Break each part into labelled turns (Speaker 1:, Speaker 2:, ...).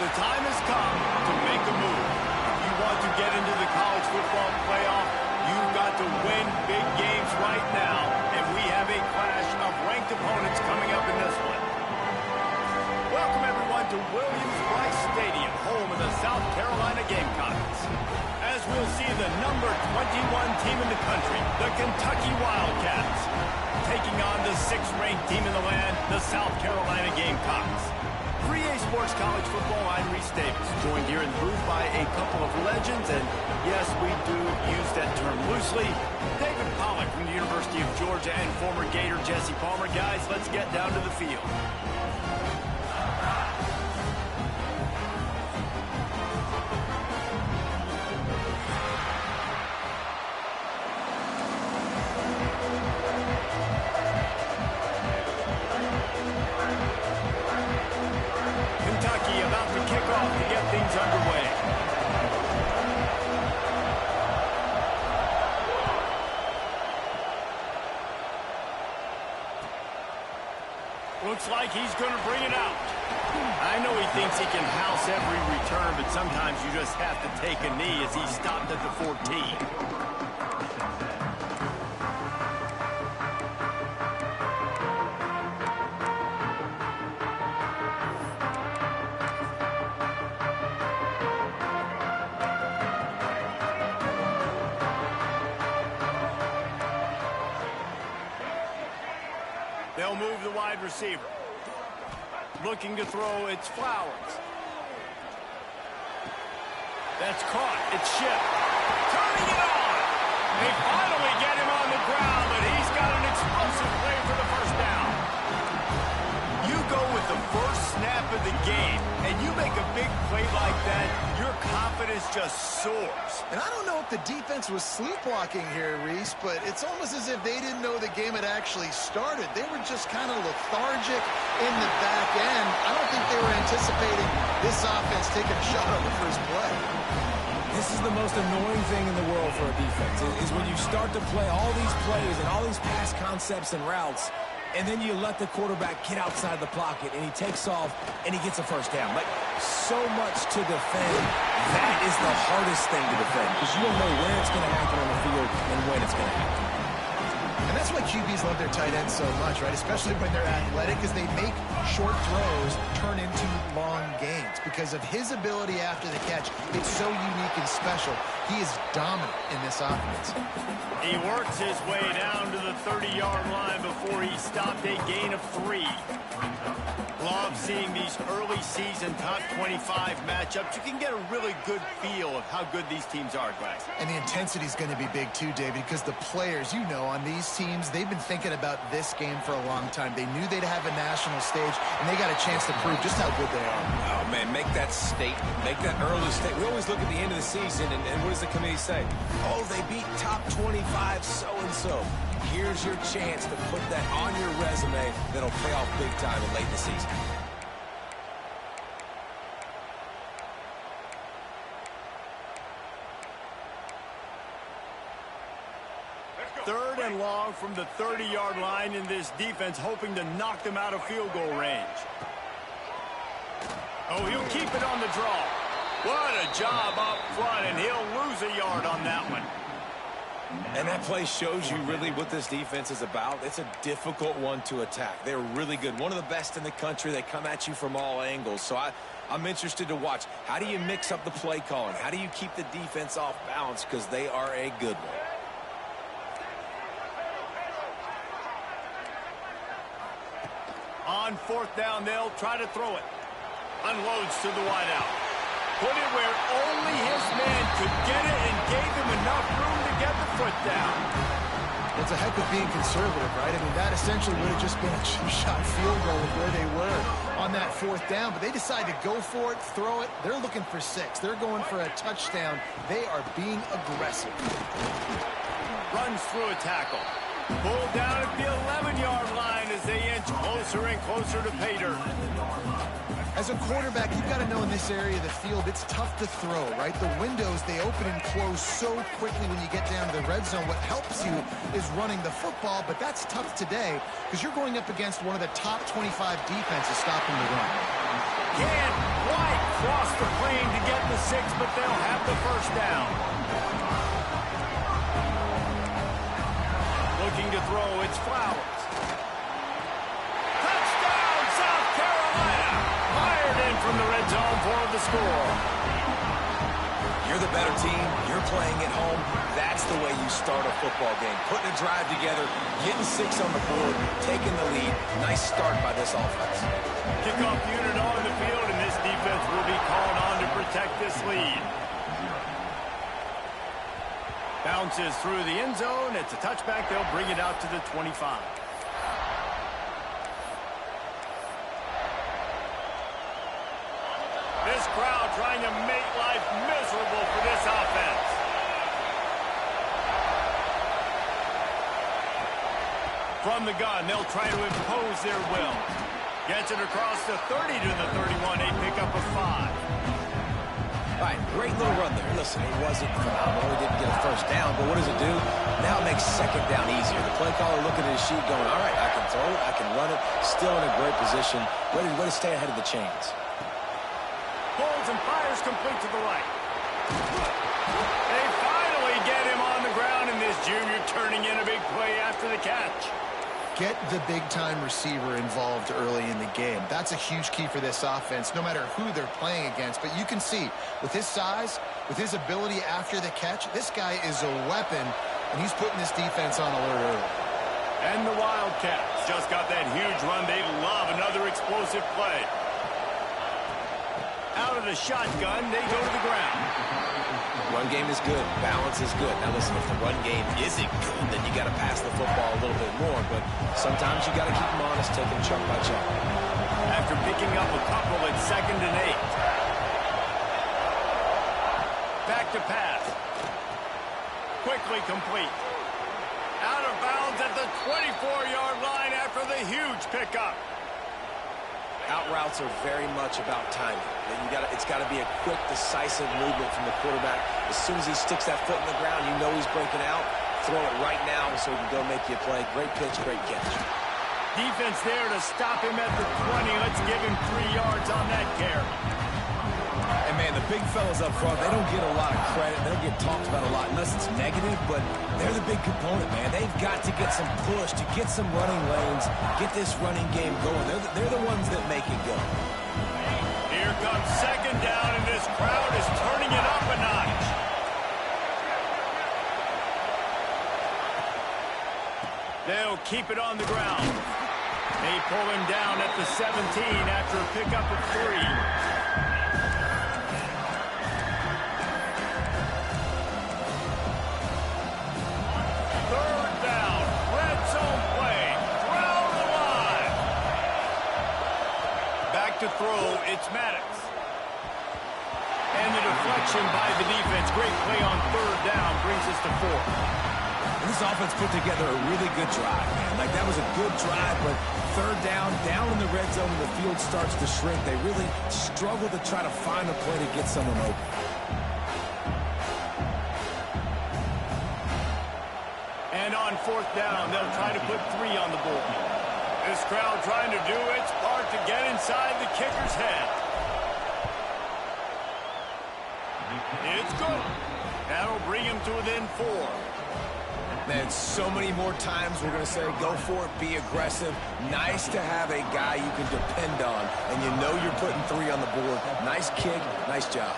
Speaker 1: The time has come to make a move. If you want to get into the college football playoff, you've got to win big games right now, and we have a clash of ranked opponents coming up in this one. Welcome, everyone, to Williams-Brice Stadium, home of the South Carolina Gamecocks. As we'll see the number 21 team in the country, the Kentucky Wildcats, taking on the 6th-ranked team in the land, the South Carolina Gamecocks. 3A Sports College Football, I'm Reese Davis, joined here in the booth by a couple of legends, and yes, we do use that term loosely. David Pollack from the University of Georgia and former Gator Jesse Palmer. Guys, let's get down to the field. Looks like he's going to bring it out. I know he thinks he can house every return, but sometimes you just have to take a knee as he stopped at the 14. They'll move the wide receiver. Looking to throw, it's Flowers. That's caught. It's Shipp. Turning it on. They finally get him on the ground, but he's got an explosive play for the first down. You go with the first snap of the game, and you make a big play like that, your confidence just soars.
Speaker 2: And I don't know if the defense was sleepwalking here, Reese, but it's almost as if they didn't know the game had actually started. They were just kind of lethargic in the back end. I don't think they were anticipating this offense taking a shot on the first play.
Speaker 3: This is the most annoying thing in the world for a defense, is when you start to play all these plays and all these pass concepts and routes, and then you let the quarterback get outside the pocket, and he takes off, and he gets a first down. Like, so much to defend. That is the hardest thing to defend, because you don't know where it's going to happen on the field and when it's going to happen.
Speaker 2: And that's why QBs love their tight ends so much, right? Especially when they're athletic, because they make short throws turn into long gains. Because of his ability after the catch, it's so unique and special. He is dominant in this offense.
Speaker 1: He works his way down to the 30-yard line before he stopped a gain of 3. Love seeing these early season top 25 matchups. You can get a really good feel of how good these teams are, guys.
Speaker 2: And the intensity is going to be big too, David, because the players, you know, on these teams, they've been thinking about this game for a long time. They knew they'd have a national stage, and they got a chance to prove just how good they are.
Speaker 3: Oh, man, make that statement. Make that early statement. We always look at the end of the season, and what does the committee say? Oh, they beat top 25 so-and-so. Here's your chance to put that on your resume that'll pay off big time in late in the season.
Speaker 1: Third and long from the 30-yard line in this defense, hoping to knock them out of field goal range. Oh, he'll keep it on the draw. What a job up front, and he'll lose a yard on that one.
Speaker 3: And that play shows you really what this defense is about. It's a difficult one to attack. They're really good. One of the best in the country. They come at you from all angles. So I'm interested to watch. How do you mix up the play calling? How do you keep the defense off balance? Because they are a good one.
Speaker 1: On 4th down, they'll try to throw it. Unloads to the wideout. Put it where only his man could get it and gave him enough room to get the foot down.
Speaker 2: It's a heck of being conservative, right? I mean, that essentially would have just been a chip-shot field goal of where they were on that 4th down. But they decided to go for it, throw it. They're looking for 6. They're going for a touchdown. They are being aggressive.
Speaker 1: Runs through a tackle. Pulled down at the 11-yard line as they inch closer and closer to pay dirt.
Speaker 2: As a quarterback, you've got to know in this area of the field, it's tough to throw, right? The windows, they open and close so quickly when you get down to the red zone. What helps you is running the football, but that's tough today because you're going up against one of the top 25 defenses stopping the run.
Speaker 1: Can't quite across the plane to get the 6, but they'll have the first down. Looking to throw, it's Flowers. Touchdown, South Carolina! Fired in from the red zone for the score.
Speaker 3: You're the better team. You're playing at home. That's the way you start a football game. Putting a drive together, getting 6 on the board, taking the lead. Nice start by this offense.
Speaker 1: Kickoff unit on the field, and this defense will be called on to protect this lead. Bounces through the end zone. It's a touchback. They'll bring it out to the 25. This crowd trying to make life miserable for this offense. From the gun, they'll try to impose their will. Gets it across the 30 to the 31. A pickup of 5.
Speaker 3: All right, great little run there. Listen, it wasn't phenomenal. He didn't get a first down, but what does it do? Now it makes second down easier. The play caller looking at his sheet going, all right, I can throw it, I can run it. Still in a great position. Way to stay ahead of the chains.
Speaker 1: Holds and fires complete to the right. They finally get him on the ground, and this junior turning in a big play after the catch.
Speaker 2: Get the big-time receiver involved early in the game. That's a huge key for this offense, no matter who they're playing against. But you can see, with his size, with his ability after the catch, this guy is a weapon, and he's putting this defense on alert early.
Speaker 1: And the Wildcats just got that huge run. They love another explosive play. Out of the shotgun, they go to the ground.
Speaker 3: Run game is good. Balance is good. Now listen, if the run game isn't good, then you got to pass the football a little bit more. But sometimes you got to keep them honest, taking chunk by chunk.
Speaker 1: After picking up a couple at 2nd and 8. Back to pass. Quickly complete. Out of bounds at the 24-yard line after the huge pickup.
Speaker 3: Out routes are very much about timing. It's got to be a quick, decisive movement from the quarterback. As soon as he sticks that foot in the ground, you know he's breaking out. Throw it right now so he can go make you a play. Great pitch, great catch.
Speaker 1: Defense there to stop him at the 20. Let's give him 3 yards on that carry.
Speaker 3: And, man, the big fellas up front, they don't get a lot of credit. They don't get talked about a lot unless it's negative, but they're the big component, man. They've got to get some push, to get some running lanes, get this running game going. They're the ones that make it go.
Speaker 1: Here comes 2nd down, and this crowd is turning it up a notch. They'll keep it on the ground. They pull him down at the 17 after a pickup of 3. To throw, it's Maddox. And the deflection by the defense. Great play on 3rd down brings us to 4th.
Speaker 3: And this offense put together a really good drive, man. Like, that was a good drive, but 3rd down in the red zone, and the field starts to shrink. They really struggle to try to find a play to get someone open.
Speaker 1: And on 4th down, they'll try to put 3 on the board. This crowd trying to do its part to get inside the kicker's head. It's good. That'll bring him to within 4.
Speaker 3: Man, so many more times we're going to say, go for it, be aggressive. Nice to have a guy you can depend on, and you know you're putting 3 on the board. Nice kick, nice job.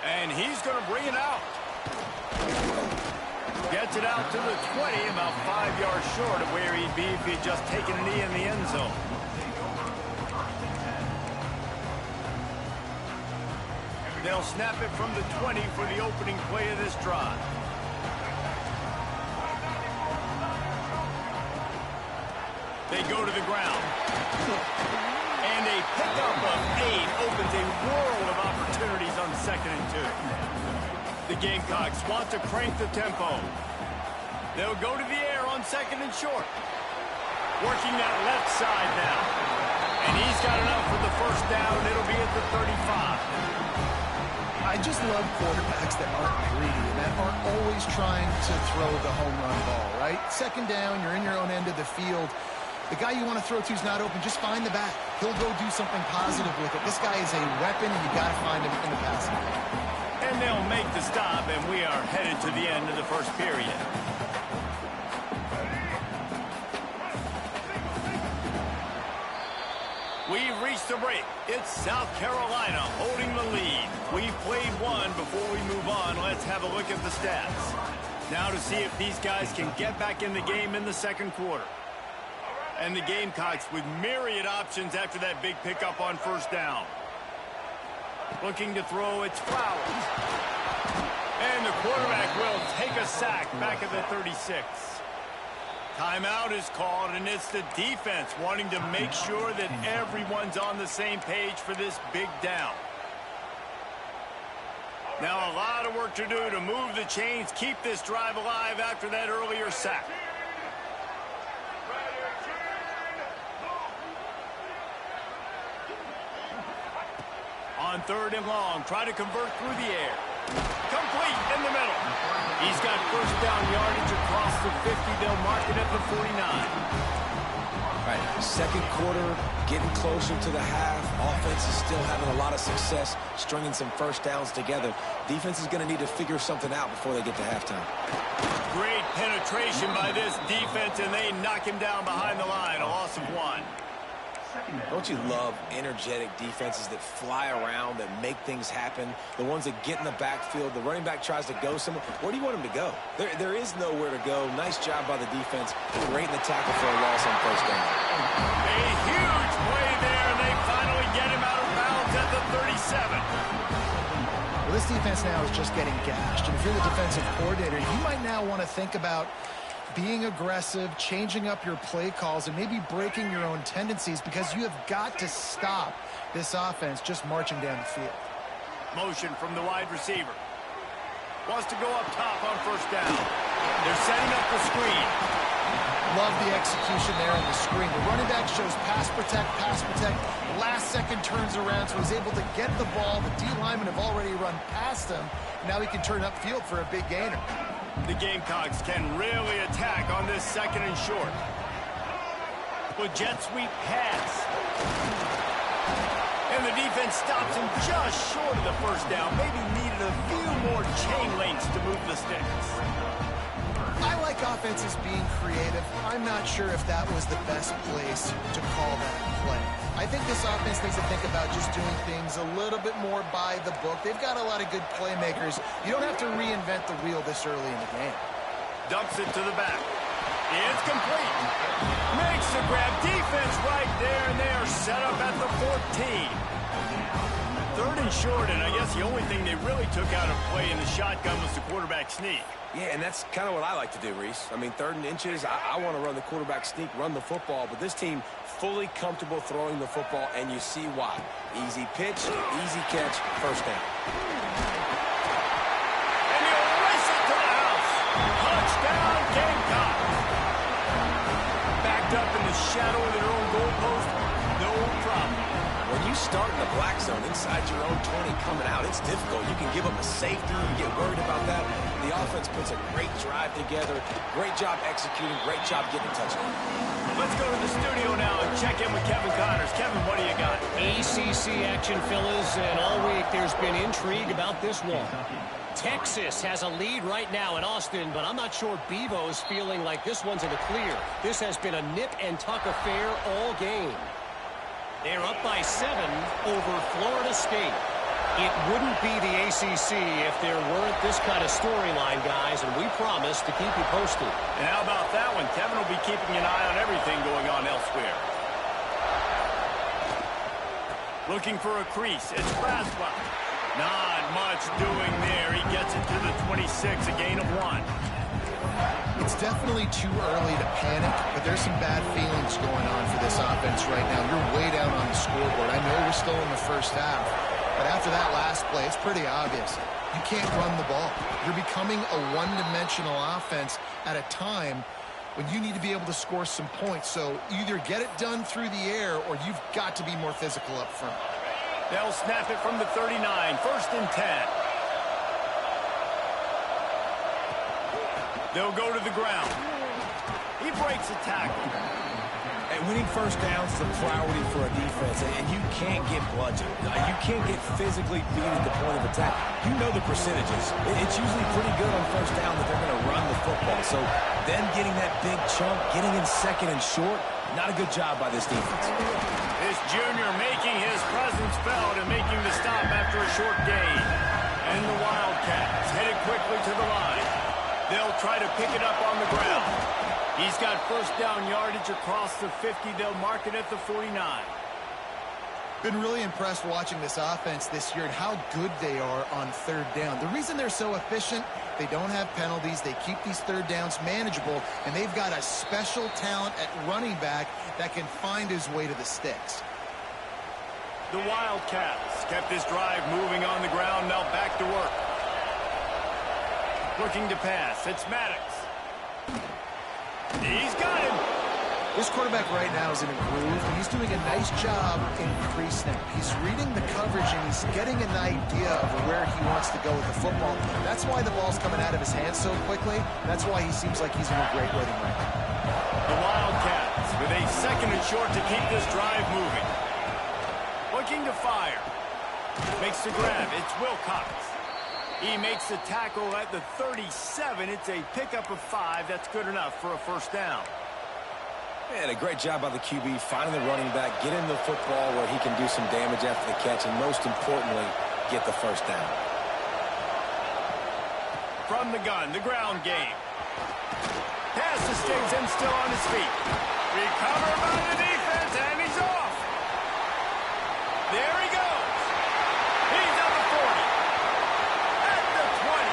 Speaker 1: And he's going to bring it out. Gets it out to the 20, about 5 yards short of where he'd be if he'd just taken a knee in the end zone. They'll snap it from the 20 for the opening play of this drive. They go to the ground. And a pickup of 8 opens a world of opportunities on 2nd and 2. The Gamecocks want to crank the tempo. They'll go to the air on 2nd and short. Working that left side now. And he's got enough for the first down. It'll be at the 35.
Speaker 2: I just love quarterbacks that aren't greedy and that aren't always trying to throw the home run ball, right? 2nd down, you're in your own end of the field. The guy you want to throw to is not open. Just find the back. He'll go do something positive with it. This guy is a weapon, and you got to find him in the passing game.
Speaker 1: And they'll make the stop, and we are headed to the end of the first period. We've reached the break. It's South Carolina holding the lead. We've played one. Before we move on, let's have a look at the stats. Now to see if these guys can get back in the game in the second quarter. And the Gamecocks with myriad options after that big pickup on first down. Looking to throw, it's Flowers. And the quarterback will take a sack back at the 36. Timeout is called, and it's the defense wanting to make sure that everyone's on the same page for this big down. Now a lot of work to do to move the chains, keep this drive alive after that earlier sack. On third and long, try to convert through the air. Complete in the middle. He's got first down yardage across the 50. They'll mark it at the 49.
Speaker 3: Right, second quarter, getting closer to the half. Offense is still having a lot of success stringing some first downs together. Defense is going to need to figure something out before they get to halftime.
Speaker 1: Great penetration by this defense, and they knock him down behind the line. A loss of 1.
Speaker 3: Don't you love energetic defenses that fly around, that make things happen? The ones that get in the backfield, the running back tries to go somewhere. Where do you want him to go? There is nowhere to go. Nice job by the defense. Great in the tackle for a loss on first down.
Speaker 1: A huge play there, and they finally get him out of bounds at the 37.
Speaker 2: Well, this defense now is just getting gashed. And if you're the defensive coordinator, you might now want to think about being aggressive, changing up your play calls, and maybe breaking your own tendencies, because you have got to stop this offense just marching down the field.
Speaker 1: Motion from the wide receiver. Wants to go up top on first down. They're setting up the screen.
Speaker 2: Love the execution there on the screen. The running back shows pass protect, pass protect. Last second turns around, so he's able to get the ball. The D linemen have already run past him. Now he can turn upfield for a big gainer.
Speaker 1: The Gamecocks can really attack on this second and short. With jet sweep pass. And the defense stops him just short of the first down. Maybe needed a few more chain links to move the sticks.
Speaker 2: I like offenses being creative. I'm not sure if that was the best place to call that play. I think this offense needs to think about just doing things a little bit more by the book. They've got a lot of good playmakers. You don't have to reinvent the wheel this early in the game.
Speaker 1: Dumps it to the back. It's complete. Makes the grab. Defense right there, and they are set up at the 14. Third and short, and I guess the only thing they really took out of play in the shotgun was the quarterback sneak.
Speaker 3: Yeah, and that's kind of what I like to do, Reese. I mean, third and inches, I want to run the quarterback sneak, run the football, but this team fully comfortable throwing the football, and you see why. Easy pitch, easy catch, first down.
Speaker 1: And he'll race it to the house. Touchdown, Gamecocks. Backed up in the shadow of their own goalpost, no problem.
Speaker 3: When you start in the black zone inside your own 20 coming out, it's difficult. You can give up a safety. You get worried about that. The offense puts a great drive together. Great job executing. Great job getting a touchdown.
Speaker 1: Let's go to the studio now and check in with Kevin Connors. Kevin, what do you got?
Speaker 4: ACC action, fellas, and all week there's been intrigue about this one. Texas has a lead right now in Austin, but I'm not sure Bevo's feeling like this one's in the clear. This has been a nip-and-tuck affair all game. They're up by 7 over Florida State. It wouldn't be the ACC if there weren't this kind of storyline, guys, and we promise to keep you posted.
Speaker 1: And how about that one? Kevin will be keeping an eye on everything going on elsewhere. Looking for a crease. It's Braswell. Not much doing there. He gets it to the 26, a gain of 1.
Speaker 2: It's definitely too early to panic, but there's some bad feelings going on for this offense right now. You're way down on the scoreboard. I know we're still in the first half, but after that last play, it's pretty obvious. You can't run the ball. You're becoming a one-dimensional offense at a time when you need to be able to score some points. So either get it done through the air or you've got to be more physical up front.
Speaker 1: They'll snap it from the 39, first and 10. They'll go to the ground. He breaks a tackle.
Speaker 3: Hey, winning first downs is a priority for a defense, and you can't get bludgeoned. You can't get physically beat at the point of attack. You know the percentages. It's usually pretty good on first down that they're going to run the football. So then getting that big chunk, getting in second and short, not a good job by this defense.
Speaker 1: This junior making his presence felt and making the stop after a short gain. And the Wildcats headed quickly to the line. They'll try to pick it up on the ground. He's got first down yardage across the 50. They'll mark it at the 49.
Speaker 2: Been really impressed watching this offense this year and how good they are on third down. The reason they're so efficient, they don't have penalties. They keep these third downs manageable, and they've got a special talent at running back that can find his way to the sticks.
Speaker 1: The Wildcats kept this drive moving on the ground. Now back to work. Looking to pass. It's Maddox. He's got him.
Speaker 2: This quarterback right now is in a groove, and he's doing a nice job in pre-snap. He's reading the coverage, and he's getting an idea of where he wants to go with the football. That's why the ball's coming out of his hands so quickly. That's why he seems like he's in a great rhythm right now.
Speaker 1: The Wildcats with a second and short to keep this drive moving. Looking to fire. Makes the grab. It's Wilcox. He makes the tackle at the 37. It's a pickup of 5. That's good enough for a first down.
Speaker 3: And a great job by the QB finding the running back, getting the football where he can do some damage after the catch, and most importantly, get the first down.
Speaker 1: From the gun, the ground game. Pass to Stiggs and still on his feet. Recovered by the defense, and he's off. There he goes. He's at the 40. At the 20.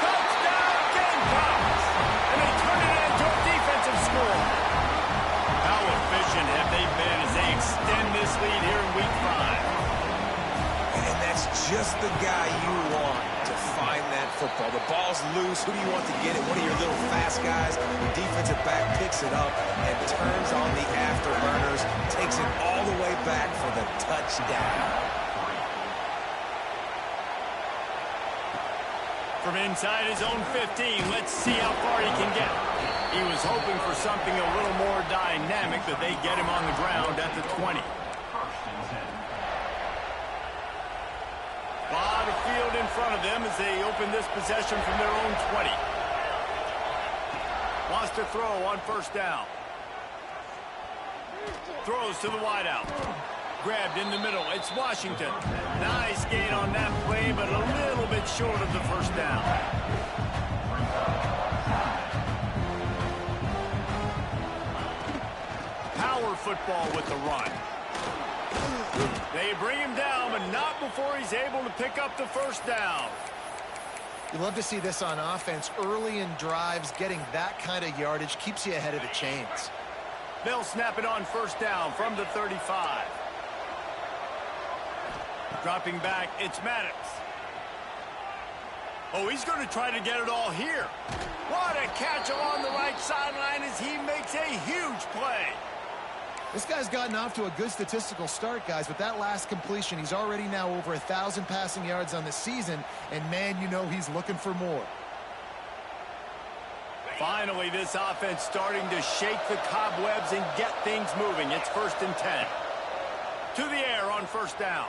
Speaker 1: Touchdown Gamecocks. And they turn it into a defensive score. How efficient have they been as they extend this lead here in Week 5?
Speaker 3: And that's just the guy you want to find that football. The ball's loose. Who do you want to get it? One of your little fast guys. The defensive back picks it up and turns on the afterburners, takes it all the way back for the touchdown.
Speaker 1: From inside his own 15, let's see how far he can get. He was hoping for something a little more dynamic, but they get him on the ground at the 20. A lot of field in front of them as they open this possession from their own 20. Wants to throw on first down. Throws to the wideout. Grabbed in the middle. It's Washington. Nice gain on that play, but a little bit short of the first down. Power football with the run. They bring him down, but not before he's able to pick up the first down.
Speaker 2: You love to see this on offense. Early in drives, getting that kind of yardage keeps you ahead of the chains.
Speaker 1: They'll snap it on first down from the 35. Dropping back, it's Maddox. Oh, he's going to try to get it all here. What a catch along the right sideline as he makes a huge play.
Speaker 2: This guy's gotten off to a good statistical start, guys, but that last completion, he's already now over 1,000 passing yards on the season, and man, you know he's looking for more.
Speaker 1: Finally, this offense starting to shake the cobwebs and get things moving. It's 1st and 10. To the air on first down.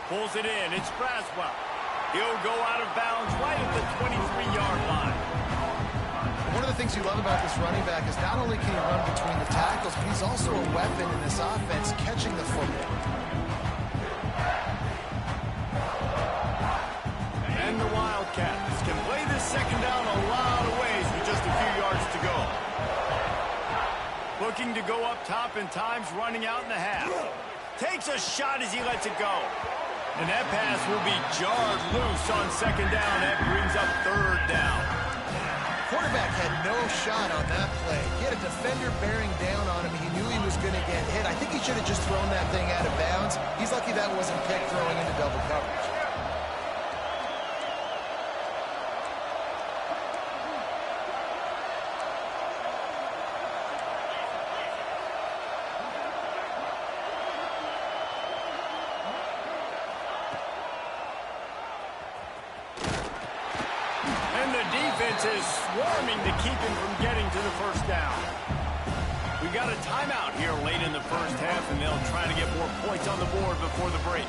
Speaker 1: Pulls it in. It's Braswell. He'll go out of bounds right at the 23-yard line.
Speaker 2: One of the things you love about this running back is not only can he run between the tackles, but he's also a weapon in this offense catching the football.
Speaker 1: And the Wildcats can play this second down a lot of ways with just a few yards to go. Looking to go up top and times running out in the half. Takes a shot as he lets it go. And that pass will be jarred loose on second down. That brings up third down.
Speaker 2: Quarterback had no shot on that play. He had a defender bearing down on him. He knew he was going to get hit. I think he should have just thrown that thing out of bounds. He's lucky that wasn't picked throwing into double coverage.
Speaker 1: And And the defense is swarming to keep him from getting to the first down. We got a timeout here late in the first half, and they'll try to get more points on the board before the break.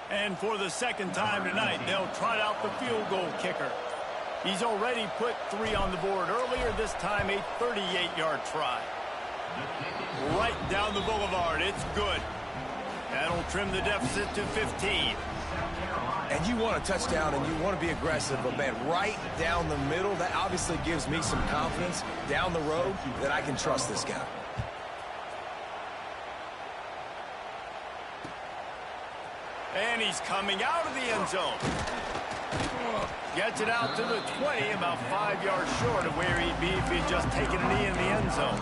Speaker 1: And for the second time tonight, they'll trot out the field goal kicker. He's already put 3 on the board earlier, this time a 38-yard try. Right down the boulevard, it's good. That'll trim the deficit to 15.
Speaker 3: And you want a touchdown and you want to be aggressive, but man, right down the middle, that obviously gives me some confidence down the road that I can trust this guy.
Speaker 1: And he's coming out of the end zone. Gets it out to the 20, about 5 yards short of where he'd be if he'd just taken a knee in the end zone.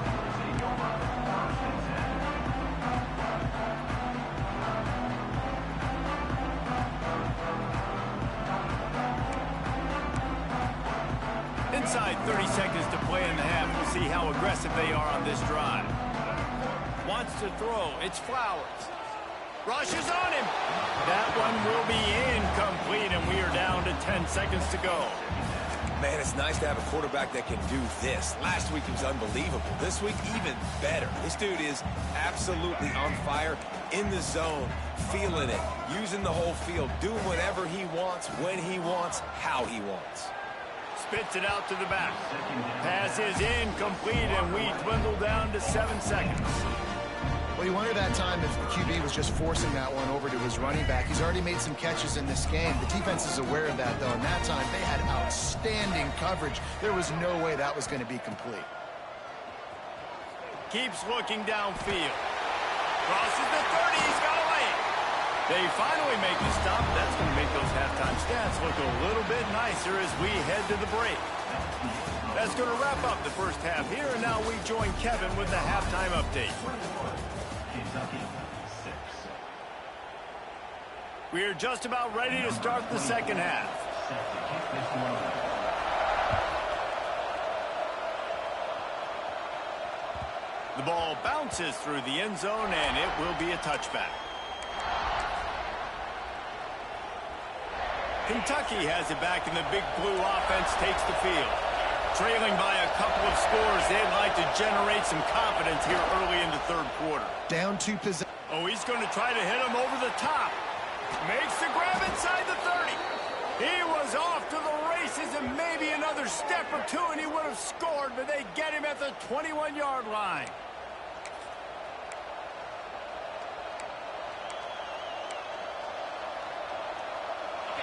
Speaker 1: Inside 30 seconds to play in the half. We'll see how aggressive they are on this drive. Wants to throw. It's Flowers. Rushes on him. That one will be incomplete, and we are down to 10 seconds to go.
Speaker 3: Man, it's nice to have a quarterback that can do this. Last week he was unbelievable. This week, even better. This dude is absolutely on fire, in the zone, feeling it, using the whole field, doing whatever he wants, when he wants, how he wants.
Speaker 1: Spits it out to the back. Pass is incomplete, and we dwindle down to 7 seconds.
Speaker 2: Well, you wonder that time if the QB was just forcing that one over to his running back. He's already made some catches in this game. The defense is aware of that, though, and that time they had outstanding coverage. There was no way that was going to be complete.
Speaker 1: Keeps looking downfield. Crosses the 30. He's got a lane. They finally make the stop. That's going to make those halftime stats look a little bit nicer as we head to the break. That's going to wrap up the first half here, and now we join Kevin with the halftime update. We're just about ready to start the second half. The ball bounces through the end zone, and it will be a touchback. Kentucky has it back, and the Big Blue offense takes the field. Trailing by a couple of scores, they'd like to generate some confidence here early in the third quarter.
Speaker 2: Down 2 possessions.
Speaker 1: Oh, he's going to try to hit him over the top. Makes the grab inside the 30. He was off to the races, and maybe another step or two, and he would have scored, but they get him at the 21-yard line.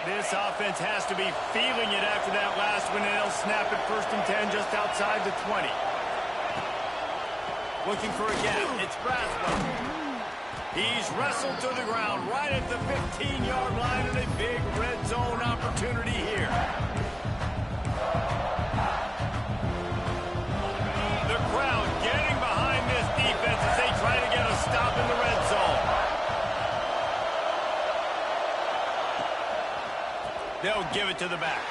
Speaker 1: This offense has to be feeling it after that last one, and they'll snap it 1st and 10 just outside the 20. Looking for a gap. It's Braswell. He's wrestled to the ground right at the 15-yard line, and a big red zone opportunity here. The crowd getting behind this defense as they try to get a stop in the red zone. They'll give it to the back.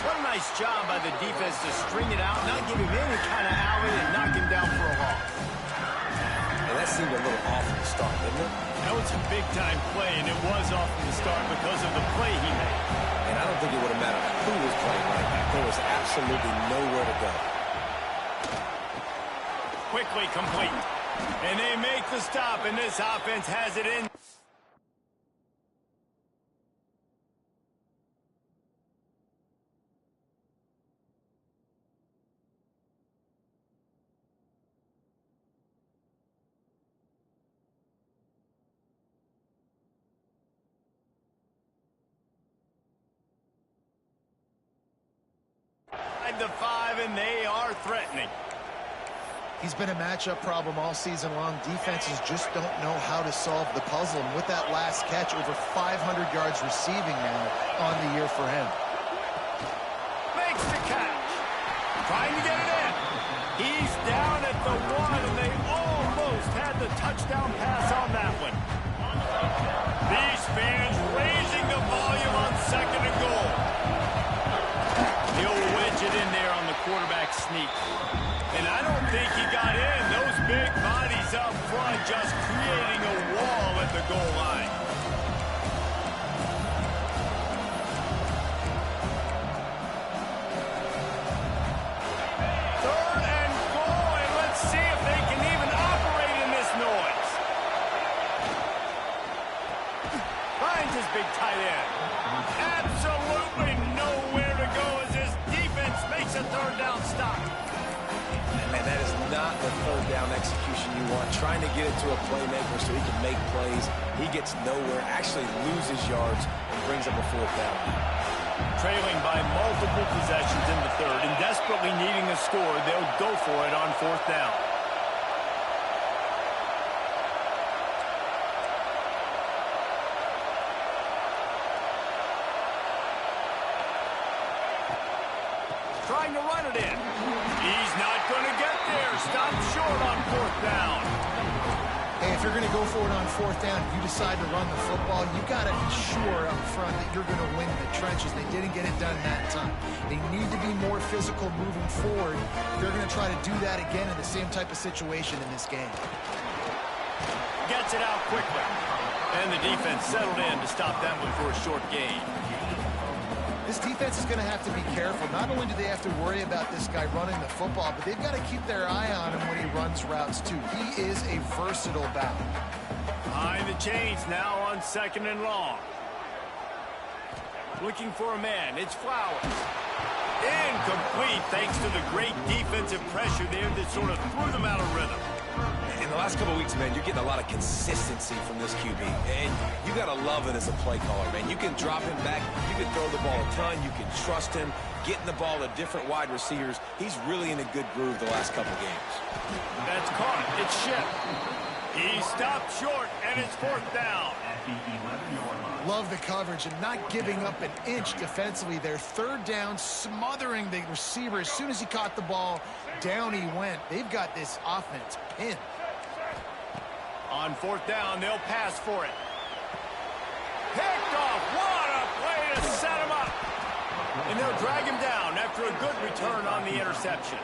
Speaker 1: What a nice job by the defense to string it out, not give him any kind of alley, and knock him down for a loss.
Speaker 3: And that seemed a little off from the start, didn't it?
Speaker 1: That was a big-time play, and it was off from the start because of the play he made.
Speaker 3: And I don't think it would have mattered who was playing right back. There was absolutely nowhere to go.
Speaker 1: Quickly complete. And they make the stop, and this offense has it in. The 5, and they are threatening.
Speaker 2: He's been a matchup problem all season long. Defenses just don't know how to solve the puzzle. And with that last catch, over 500 yards receiving now on the year for him.
Speaker 1: Makes the catch. Trying to get it in. He's down at the 1, and they almost had the touchdown pass on that one. These fans raising the volume on 2nd and goal. He'll wedge it in there on the quarterback technique. And I don't think he got in. Those big bodies up front just creating a wall at the goal line. Third and goal, and let's see if they can even operate in this noise. Finds his big tight end. Absolutely nowhere to go as his defense makes a third down stop.
Speaker 3: Man, that is not the third down execution you want. Trying to get it to a playmaker so he can make plays. He gets nowhere, actually loses yards, and brings up a fourth down.
Speaker 1: Trailing by multiple possessions in the third and desperately needing a score, they'll go for it on fourth down. Trying to run it in. He's not going to get there. Stop short on fourth down.
Speaker 2: Hey, if you're going to go for it on fourth down, if you decide to run the football, you got to be sure up front that you're going to win the trenches. They didn't get it done that time. They need to be more physical moving forward. They're going to try to do that again in the same type of situation in this game.
Speaker 1: Gets it out quickly. And the defense settled in to stop that one for a short gain.
Speaker 2: This defense is going to have to be careful. Not only do they have to worry about this guy running the football, but they've got to keep their eye on him when he runs routes, too. He is a versatile back.
Speaker 1: Behind the chains now on second and long. Looking for a man. It's Flowers. Incomplete thanks to the great defensive pressure there that sort of threw them out of rhythm.
Speaker 3: In the last couple of weeks, man, you're getting a lot of consistency from this QB. And you got to love it as a play caller, man. You can drop him back. You can throw the ball a ton. You can trust him. Getting the ball to different wide receivers. He's really in a good groove the last couple games.
Speaker 1: That's caught. It's shipped. He stopped short, and it's fourth down.
Speaker 2: Love the coverage and not giving up an inch defensively. Their third down, smothering the receiver. As soon as he caught the ball, down he went. They've got this offense pinned.
Speaker 1: On fourth down, they'll pass for it. Picked off. What a play to set him up. And they'll drag him down after a good return on the interception.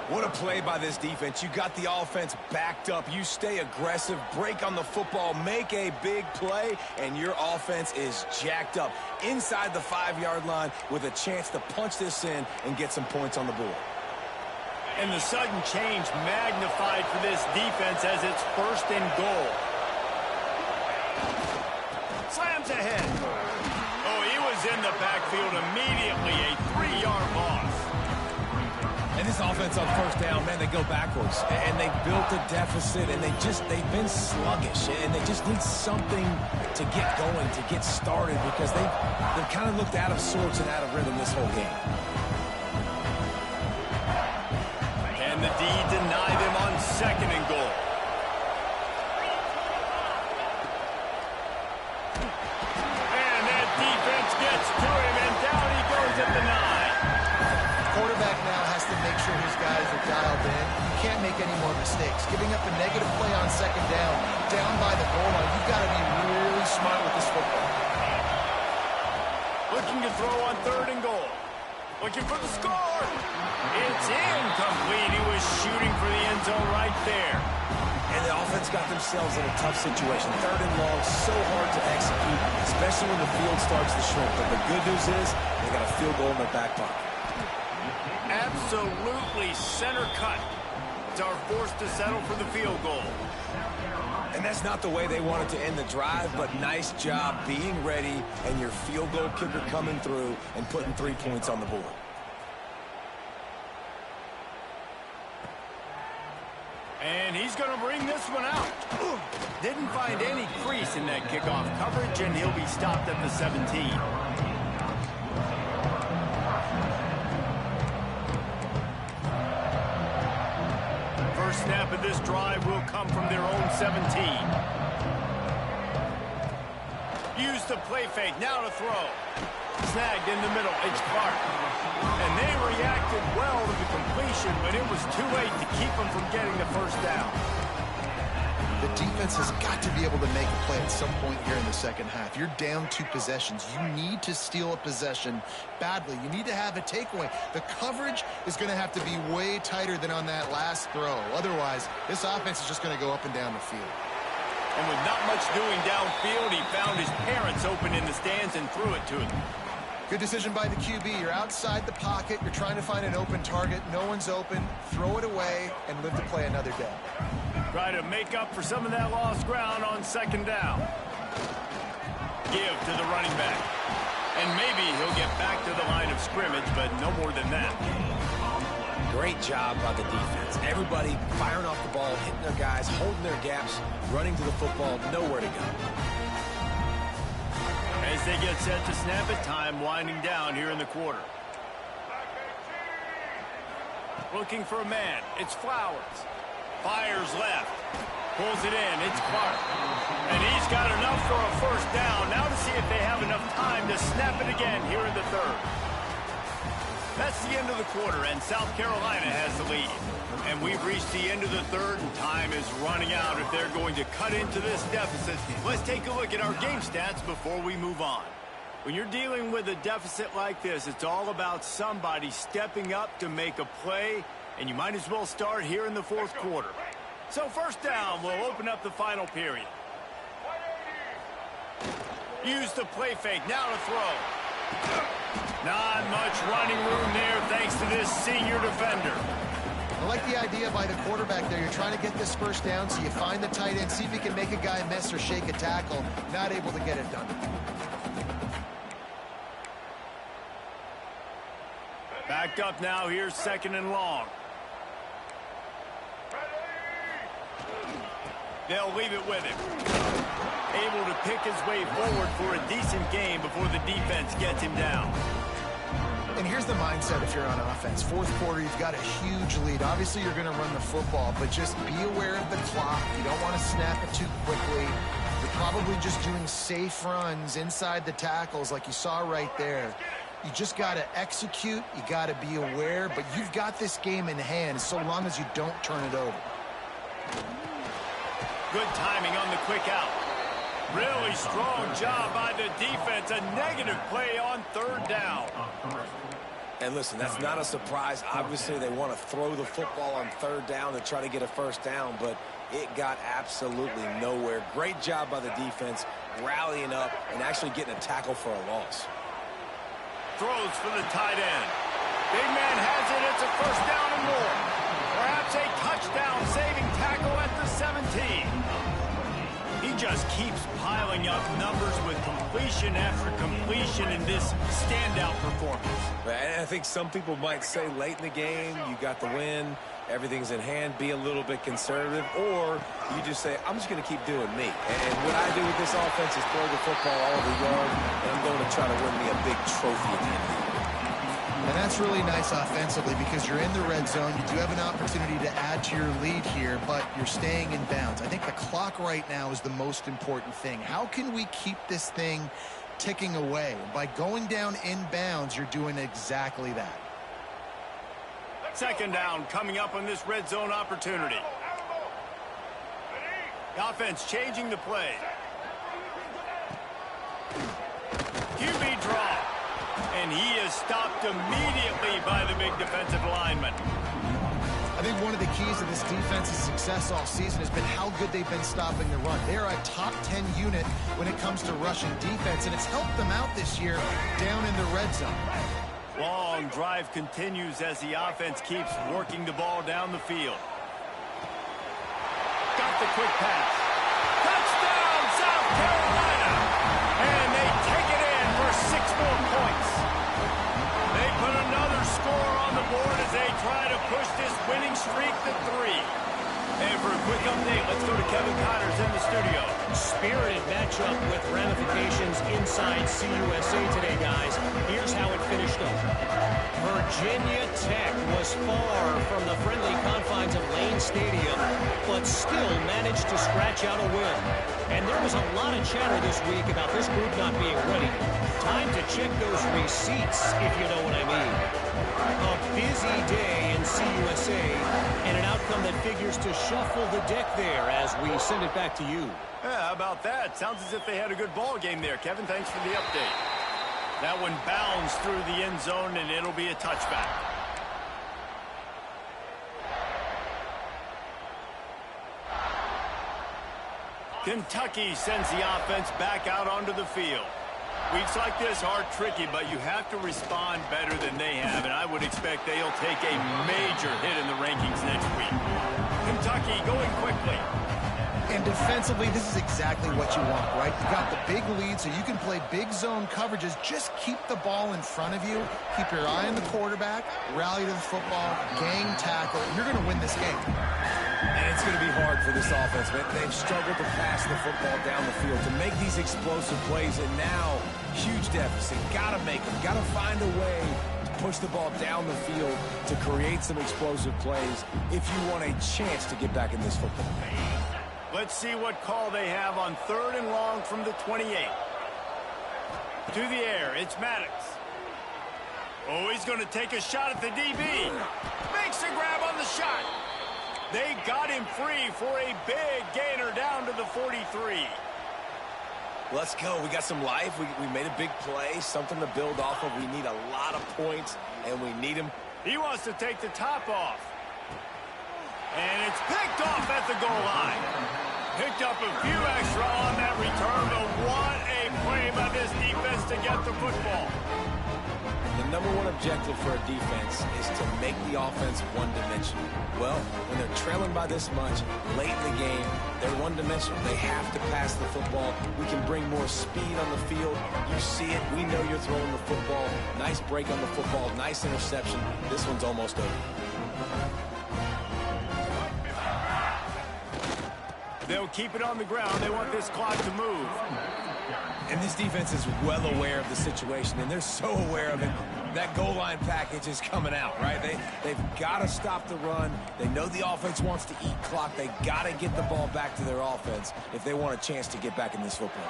Speaker 3: What a play by this defense. You got the offense backed up. You stay aggressive, break on the football, make a big play, and your offense is jacked up inside the 5-yard line with a chance to punch this in and get some points on the board.
Speaker 1: And the sudden change magnified for this defense as it's first and goal. Slams ahead. Oh, he was in the backfield immediately. A 3-yard loss.
Speaker 3: And this offense on first down, man, they go backwards. And they built a deficit, and they've been sluggish. And they just need something to get going, to get started, because they've kind of looked out of sorts and out of rhythm this whole game.
Speaker 1: And the D deny them on second and goal. And that defense gets to him, and down he goes at the 9.
Speaker 2: Quarterback now has to make sure his guys are dialed in. You can't make any more mistakes. Giving up a negative play on second down by the goal line, you've got to be really smart with this football.
Speaker 1: Looking to throw on third and goal. Looking for the score. It's incomplete. He was shooting for the end zone right there.
Speaker 3: And the offense got themselves in a tough situation. Third and long, so hard to execute, especially when the field starts to shrink. But the good news is they got a field goal in their back pocket.
Speaker 1: Absolutely center cut. They are forced to settle for the field goal.
Speaker 3: And that's not the way they wanted to end the drive, but nice job being ready and your field goal kicker coming through and putting 3 points on the board.
Speaker 1: And he's going to bring this one out. Didn't find any crease in that kickoff coverage, and he'll be stopped at the 17. First snap of this drive will come from their own 17. Use the play fake, now to throw. Snagged in the middle, it's Clark. And they reacted well to the completion, but it was too late to keep them from getting the first down.
Speaker 2: The defense has got to be able to make a play at some point here in the second half. You're down 2 possessions. You need to steal a possession badly. You need to have a takeaway. The coverage is going to have to be way tighter than on that last throw. Otherwise, this offense is just going to go up and down the field.
Speaker 1: And with not much doing downfield, he found his parents open in the stands and threw it to them.
Speaker 2: Good decision by the QB. You're outside the pocket. You're trying to find an open target. No one's open. Throw it away and live to play another day.
Speaker 1: Try to make up for some of that lost ground on second down. Give to the running back. And maybe he'll get back to the line of scrimmage, but no more than that.
Speaker 3: Great job by the defense. Everybody firing off the ball, hitting their guys, holding their gaps, running to the football, nowhere to go.
Speaker 1: As they get set to snap it, time winding down here in the quarter. Looking for a man. It's Flowers. Fires left. Pulls it in. It's Clark. And he's got enough for a first down. Now to see if they have enough time to snap it again here in the third. That's the end of the quarter, and South Carolina has the lead. And we've reached the end of the third, and time is running out if they're going to cut into this deficit. Let's take a look at our game stats before we move on. When you're dealing with a deficit like this, it's all about somebody stepping up to make a play, and you might as well start here in the fourth quarter. So first down, we'll open up the final period. Use the play fake, now to throw. Not much running room there thanks to this senior defender.
Speaker 2: I like the idea by the quarterback there. You're trying to get this first down, so you find the tight end, see if you can make a guy miss or shake a tackle. Not able to get it done.
Speaker 1: Backed up now, here's second and long. They'll leave it with him. Able to pick his way forward for a decent game before the defense gets him down.
Speaker 2: And here's the mindset if you're on offense. Fourth quarter, you've got a huge lead. Obviously, you're going to run the football, but just be aware of the clock. You don't want to snap it too quickly. You're probably just doing safe runs inside the tackles like you saw right there. You just got to execute. You got to be aware, but you've got this game in hand so long as you don't turn it over.
Speaker 1: Good timing on the quick out. Really strong job by the defense. A negative play on third down.
Speaker 3: And listen, that's not a surprise. Obviously, they want to throw the football on third down to try to get a first down, but it got absolutely nowhere. Great job by the defense, rallying up and actually getting a tackle for a loss.
Speaker 1: Throws for the tight end. Big man has it. It's a first down and more. Perhaps a touchdown-saving tackle at the 17. He just keeps piling up numbers with completion after completion in this standout performance.
Speaker 3: And I think some people might say late in the game, you got the win, everything's in hand, be a little bit conservative, or you just say, I'm just going to keep doing me. And what I do with this offense is throw the football all over the yard, and I'm going to try to win me a big trophy at the end of the year.
Speaker 2: And that's really nice offensively because you're in the red zone. You do have an opportunity to add to your lead here, but you're staying in bounds. I think the clock right now is the most important thing. How can we keep this thing ticking away? By going down in bounds, you're doing exactly that.
Speaker 1: Second down coming up on this red zone opportunity. The offense changing the play. QB draw. And he is stopped immediately by the big defensive lineman.
Speaker 2: I think one of the keys to this defense's success all season has been how good they've been stopping the run. They're a top 10 unit when it comes to rushing defense, and it's helped them out this year down in the red zone.
Speaker 1: Long drive continues as the offense keeps working the ball down the field. Got the quick pass. Touchdown, South Carolina! And they take it in for 6 more points. They put another score on the board as they try to push this winning streak to 3. And for a quick update, let's go to Kevin Connors in the studio.
Speaker 4: Spirited matchup with ramifications inside CUSA today, guys. Here's how it finished up. Virginia Tech was far from the friendly confines of Lane Stadium, but still managed to scratch out a win. And there was a lot of chatter this week about this group not being ready. Time to check those receipts, if you know what I mean. A busy day in CUSA, and an outcome that figures to shuffle the deck there as we send it back to you.
Speaker 1: Yeah, how about that? Sounds as if they had a good ball game there, Kevin. Thanks for the update. That one bounds through the end zone, and it'll be a touchback. Kentucky sends the offense back out onto the field. Weeks like this are tricky, but you have to respond better than they have, and I would expect they'll take a major hit in the rankings next week. Kentucky going quickly.
Speaker 2: And defensively, this is exactly what you want, right? You got the big lead, so you can play big zone coverages. Just keep the ball in front of you. Keep your eye on the quarterback. Rally to the football. Gang tackle. You're going to win this game.
Speaker 3: And it's going to be hard for this offense, but they've struggled to pass the football down the field to make these explosive plays, and now huge deficit. Got to make them. Got to find a way to push the ball down the field to create some explosive plays if you want a chance to get back in this football game.
Speaker 1: Let's see what call they have on 3rd and long from the 28. To the air, it's Maddox. Oh, he's going to take a shot at the DB. Makes a grab on the shot. They got him free for a big gainer down to the 43.
Speaker 3: Let's go. We got some life. We made a big play, something to build off of. We need a lot of points, and we need them.
Speaker 1: He wants to take the top off. And it's picked off at the goal line. Picked up a few extra on that return, but what a play by this defense to get the football.
Speaker 3: The number one objective for a defense is to make the offense one-dimensional. Well, when they're trailing by this much, late in the game, they're one-dimensional. They have to pass the football. We can bring more speed on the field. You see it. We know you're throwing the football. Nice break on the football. Nice interception. This one's almost over.
Speaker 1: They'll keep it on the ground. They want this clock to move.
Speaker 3: And this defense is well aware of the situation, and they're so aware of it. That goal line package is coming out, right? They've got to stop the run. They know the offense wants to eat clock. They got to get the ball back to their offense if they want a chance to get back in this football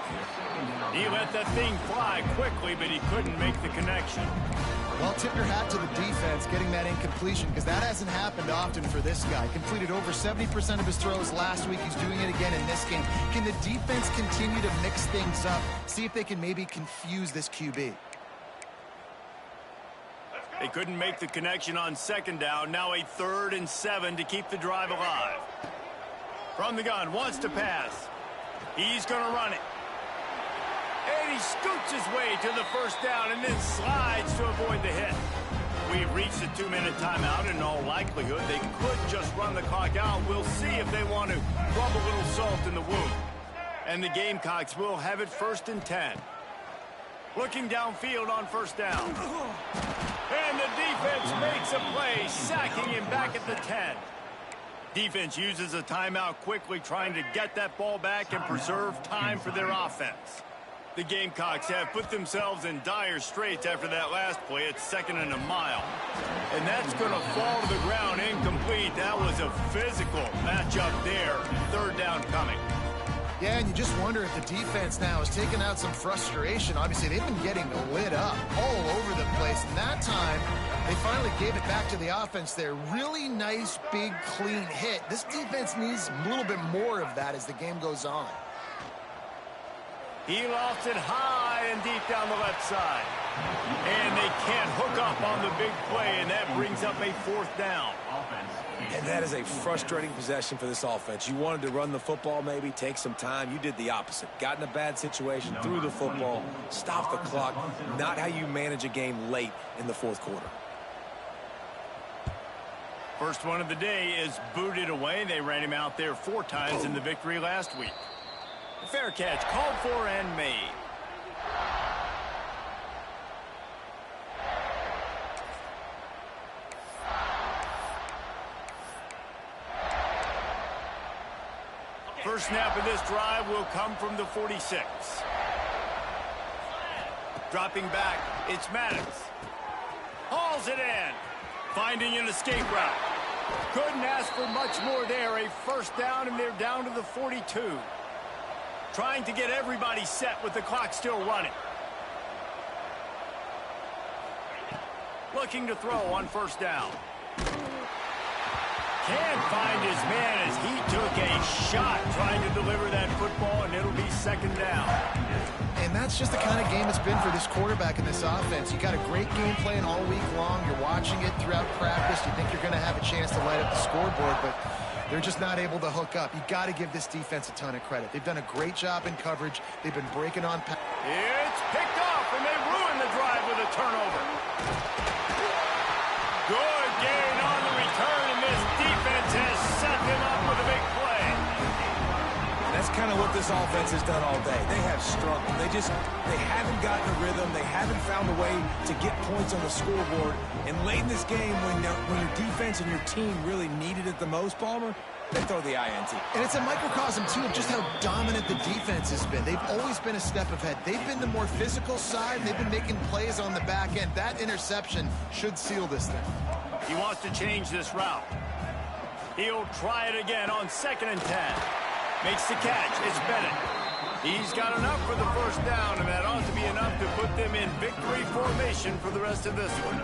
Speaker 3: game.
Speaker 1: He let that thing fly quickly, but he couldn't make the connection.
Speaker 2: Well, tip your hat to the defense getting that incompletion, because that hasn't happened often for this guy. Completed over 70% of his throws last week. He's doing it again in this game. Can the defense continue to mix things up? See if they can maybe confuse this QB.
Speaker 1: They couldn't make the connection on 2nd down. Now a 3rd and 7 to keep the drive alive. From the gun, wants to pass. He's going to run it. And he scoots his way to the 1st down and then slides to avoid the hit. We've reached a 2-minute timeout. In all likelihood, they could just run the clock out. We'll see if they want to rub a little salt in the wound. And the Gamecocks will have it 1st and 10. Looking downfield on 1st down. And the defense makes a play, sacking him back at the 10. Defense uses a timeout quickly, trying to get that ball back and preserve time for their offense. The Gamecocks have put themselves in dire straits after that last play. It's 2nd and a mile. And that's going to fall to the ground incomplete. That was a physical matchup there. 3rd down coming.
Speaker 2: Yeah, and you just wonder if the defense now has taken out some frustration. Obviously, they've been getting lit up all over the place. And that time, they finally gave it back to the offense there. Really nice, big, clean hit. This defense needs a little bit more of that as the game goes on.
Speaker 1: He lofts it high and deep down the left side. And they can't hook up on the big play, and that brings up a 4th down.
Speaker 3: And that is a frustrating possession for this offense. You wanted to run the football, maybe take some time. You did the opposite. Got in a bad situation, threw the football, stopped the clock. Not how you manage a game late in the 4th quarter.
Speaker 1: First one of the day is booted away. They ran him out there 4 times in the victory last week. Fair catch called for and made. First snap of this drive will come from the 46. Dropping back, it's Maddox. Hauls it in. Finding an escape route. Couldn't ask for much more there. A 1st down, and they're down to the 42. Trying to get everybody set with the clock still running. Looking to throw on 1st down. Can't find his man as he took a shot trying to deliver that football, and it'll be second down.
Speaker 2: And that's just the kind of game it's been for this quarterback in this offense. You got a great game plan all week long. You're watching it throughout practice. You think you're going to have a chance to light up the scoreboard, but they're just not able to hook up. You got to give this defense a ton of credit. They've done a great job in coverage. They've been breaking on.
Speaker 1: It's picked off, and they ruin the drive with a turnover. Good gain on the return, and this defense has set them up with a big play.
Speaker 3: That's kind of what this offense has done all day. They have struggled. They haven't gotten a rhythm. They haven't found a way to get points on the scoreboard. And late in this game, when your defense and your team really needed it the most, Palmer, they throw the INT.
Speaker 2: And it's a microcosm, too, of just how dominant the defense has been. They've always been a step ahead. They've been the more physical side. They've been making plays on the back end. That interception should seal this thing.
Speaker 1: He wants to change this route. He'll try it again on 2nd and 10. Makes the catch. It's Bennett. He's got enough for the first down, and that ought to be enough to put them in victory formation for the rest of this one.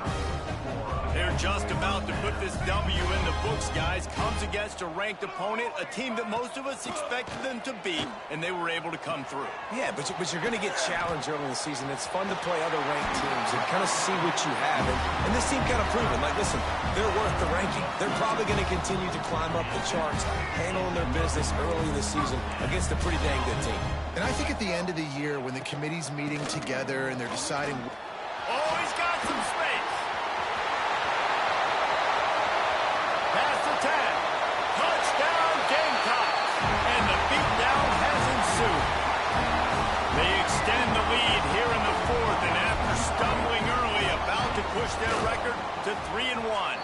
Speaker 1: They're just about to put this W in the books, guys. Comes against a ranked opponent, a team that most of us expected them to beat, and they were able to come through.
Speaker 3: Yeah, but you're going to get challenged early in the season. It's fun to play other ranked teams and kind of see what you have. And this team kind of proven, like, listen, they're worth the ranking. They're probably going to continue to climb up the charts, handling their business early in the season against a pretty dang good team.
Speaker 2: And I think at the end of the year, when the committee's meeting together and they're deciding...
Speaker 1: Oh, he's got some space. Pass attack. Touchdown, Gamecocks. And the beatdown has ensued. They extend the lead here in the 4th, and after stumbling early, about to push their record to 3-1.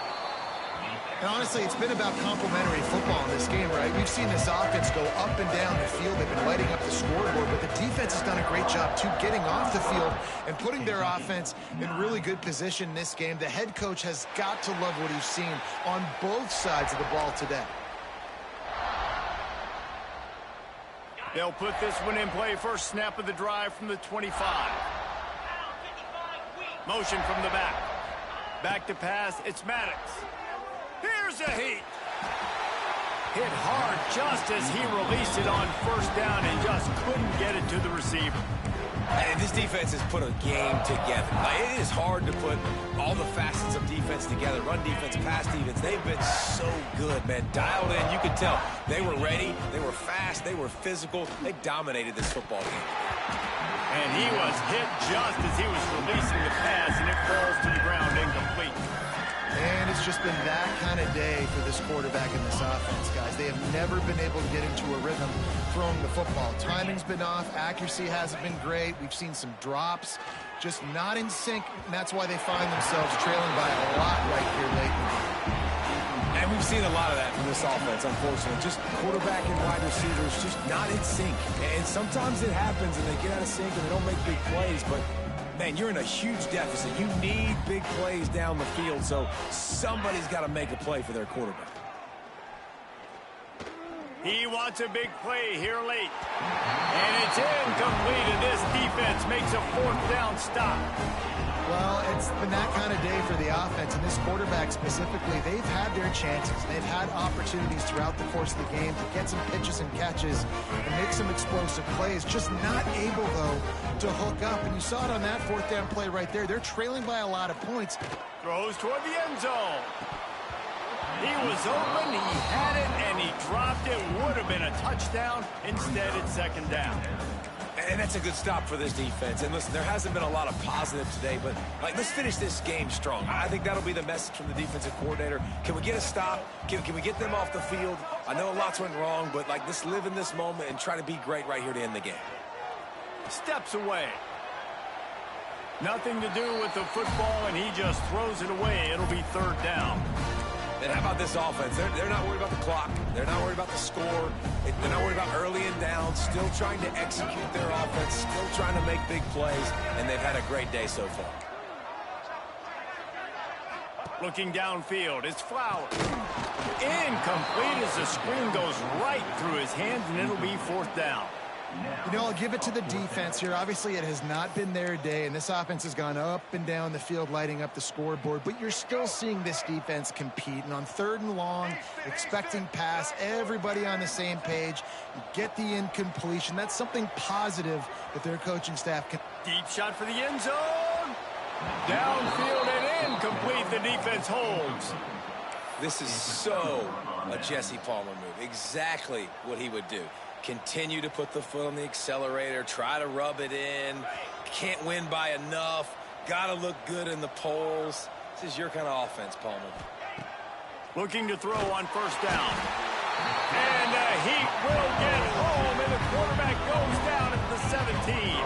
Speaker 2: And honestly, it's been about complementary football in this game, right? We've seen this offense go up and down the field. They've been lighting up the scoreboard, but the defense has done a great job, too, getting off the field and putting their offense in really good position in this game. The head coach has got to love what he's seen on both sides of the ball today.
Speaker 1: They'll put this one in play. First snap of the drive from the 25. Motion from the back. Back to pass. It's Maddox. Here's a heat. Hit hard just as he released it on first down and just couldn't get it to the receiver.
Speaker 3: And this defense has put a game together. It is hard to put all the facets of defense together. Run defense, pass defense. They've been so good, man. Dialed in. You could tell they were ready. They were fast. They were physical. They dominated this football game.
Speaker 1: And he was hit just as he was releasing the pass, and it falls to the ground incomplete.
Speaker 2: And it's just been that kind of day for this quarterback in this offense, guys. They have never been able to get into a rhythm throwing the football. Timing's been off. Accuracy hasn't been great. We've seen some drops, just not in sync, and that's why they find themselves trailing by a lot right here late in the game.
Speaker 3: And we've seen a lot of that from this offense, unfortunately. Just quarterback and wide receivers just not in sync. And sometimes it happens, and they get out of sync, and they don't make big plays, but man, you're in a huge deficit. You need big plays down the field, so somebody's got to make a play for their quarterback.
Speaker 1: He wants a big play here late. And it's incomplete, and this defense makes a 4th down stop.
Speaker 2: Well, it's been that kind of day for the offense, and this quarterback specifically, they've had their chances. They've had opportunities throughout the course of the game to get some pitches and catches and make some explosive plays, just not able, though, to hook up. And you saw it on that 4th down play right there. They're trailing by a lot of points.
Speaker 1: Throws toward the end zone. He was open, he had it, and he dropped it. Would have been a touchdown. Instead, it's 2nd down.
Speaker 3: And that's a good stop for this defense. And listen, there hasn't been a lot of positive today, but let's finish this game strong. I think that'll be the message from the defensive coordinator. Can we get a stop? Can we get them off the field? I know lots went wrong, but let's live in this moment and try to be great right here to end the game.
Speaker 1: Steps away. Nothing to do with the football, and he just throws it away. It'll be 3rd down.
Speaker 3: And how about this offense? They're not worried about the clock. They're not worried about the score. They're not worried about early and down. Still trying to execute their offense. Still trying to make big plays. And they've had a great day so far.
Speaker 1: Looking downfield, it's Flowers. Incomplete as the screen goes right through his hands, and it'll be 4th down.
Speaker 2: You know, I'll give it to the defense here. Obviously, it has not been their day, and this offense has gone up and down the field, lighting up the scoreboard. But you're still seeing this defense compete. And on 3rd and long, expecting pass, everybody on the same page, get the incompletion. That's something positive that their coaching staff can.
Speaker 1: Deep shot for the end zone. Downfield and incomplete. The defense holds.
Speaker 3: This is so a Jesse Palmer move. Exactly what he would do. Continue to put the foot on the accelerator, try to rub it in, can't win by enough, gotta look good in the polls. This is your kind of offense, Palmer.
Speaker 1: Looking to throw on 1st down. And he will get home, and the quarterback goes down at the 17.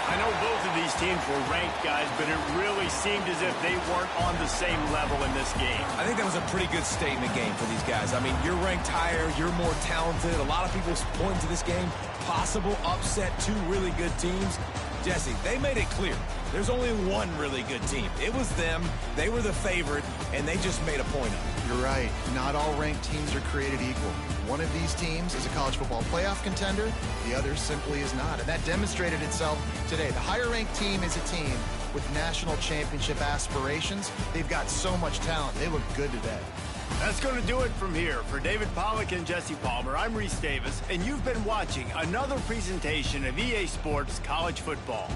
Speaker 1: I know both of these teams were ranked, guys, but it really seemed as if they weren't on the same level in this game.
Speaker 3: I think that was a pretty good statement game for these guys. I mean, you're ranked higher, you're more talented. A lot of people point to this game, possible upset, 2 really good teams. Jesse, they made it clear. There's only one really good team. It was them. They were the favorite, and they just made a point of it.
Speaker 2: You're right. Not all ranked teams are created equal. One of these teams is a college football playoff contender. The other simply is not. And that demonstrated itself today. The higher-ranked team is a team with national championship aspirations. They've got so much talent. They look good today.
Speaker 1: That's going to do it from here. For David Pollack and Jesse Palmer, I'm Reese Davis, and you've been watching another presentation of EA Sports College Football.